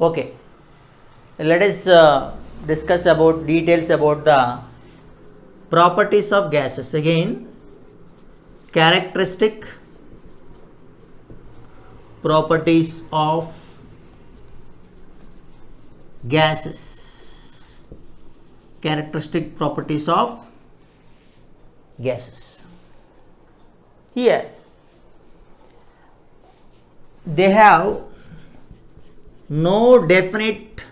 Okay, let us discuss about details about the properties of gases. Again, characteristic properties of gases. Characteristic properties of gases. Here, they have no definite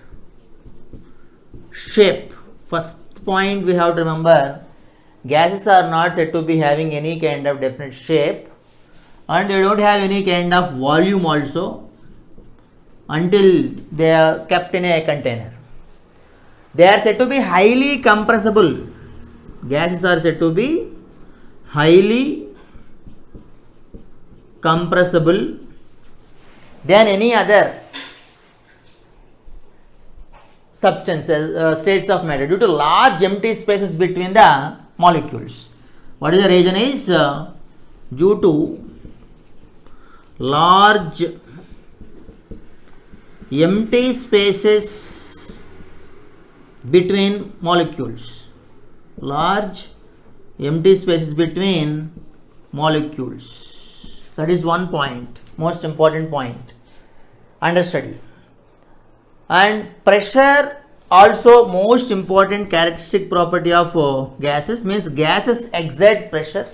shape. First point we have to remember, gases are not said to be having any kind of definite shape, and they don't have any kind of volume also until they are kept in a container. They are said to be highly compressible. Gases are said to be highly compressible than any other substances, states of matter, due to large empty spaces between the molecules. What is the reason is due to large empty spaces between molecules. Large empty spaces between molecules. That is one point, most important point under study. And pressure also most important characteristic property of gases, means gases exert pressure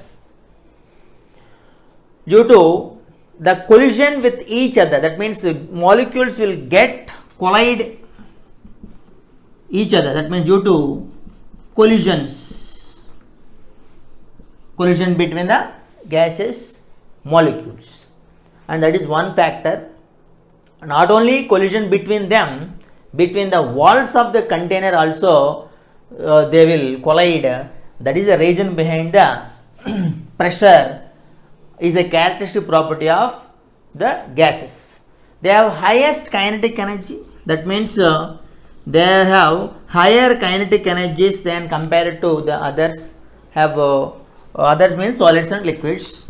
due to the collision with each other. That means molecules will collide each other. That means due to collision between the gases molecules, and that is one factor. Not only collision between them, between the walls of the container also they will collide. That is the reason behind the pressure is a characteristic property of the gases. They have highest kinetic energy. That means they have higher kinetic energies than compared to the others. Others means solids and liquids,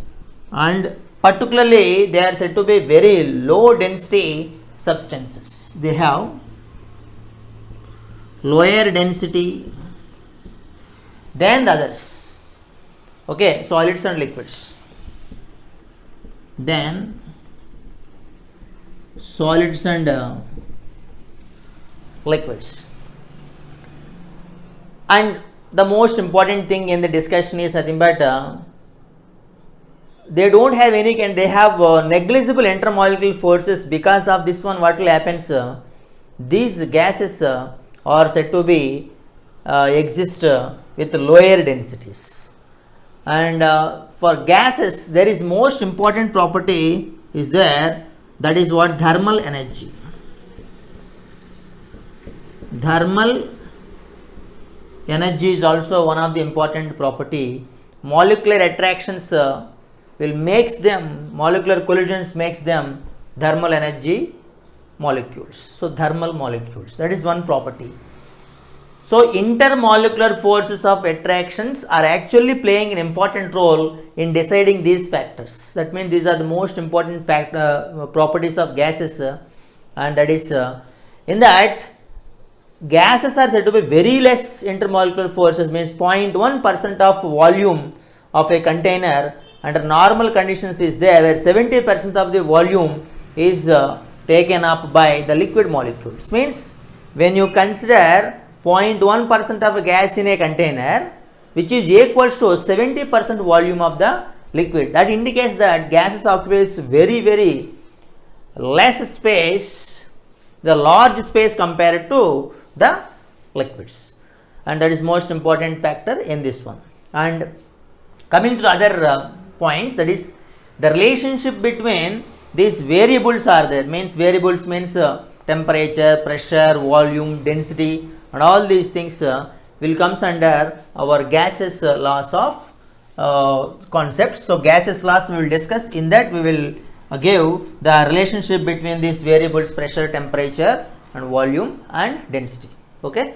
and particularly they are said to be very low density substances. They have lower density than the others. Okay, solids and liquids. Then solids and liquids. And the most important thing in the discussion is nothing but they don't have any kind, they have negligible intermolecular forces. Because of this one, what will happen, these gases are said to be exist with lower densities. And for gases, there is most important property is there, that is what? Thermal energy. Thermal energy is also one of the important property. Molecular attractions will makes them, molecular collisions makes them thermal energy molecules. So thermal molecules, that is one property. So intermolecular forces of attractions are actually playing an important role in deciding these factors. That means these are the most important properties of gases, and that is in that gases are said to be very less intermolecular forces, means 0.1% of volume of a container under normal conditions is there, where 70% of the volume is taken up by the liquid molecules. Means when you consider 0.1% of a gas in a container, which is equals to 70% volume of the liquid, that indicates that gases occupies very less space, the large space compared to the liquids, and that is most important factor in this one. And coming to the other points, that is the relationship between these variables are there. Means variables means temperature, pressure, volume, density, and all these things will comes under our gases laws of concepts. So gases laws we will discuss. In that we will give the relationship between these variables, pressure, temperature, and volume and density. Okay.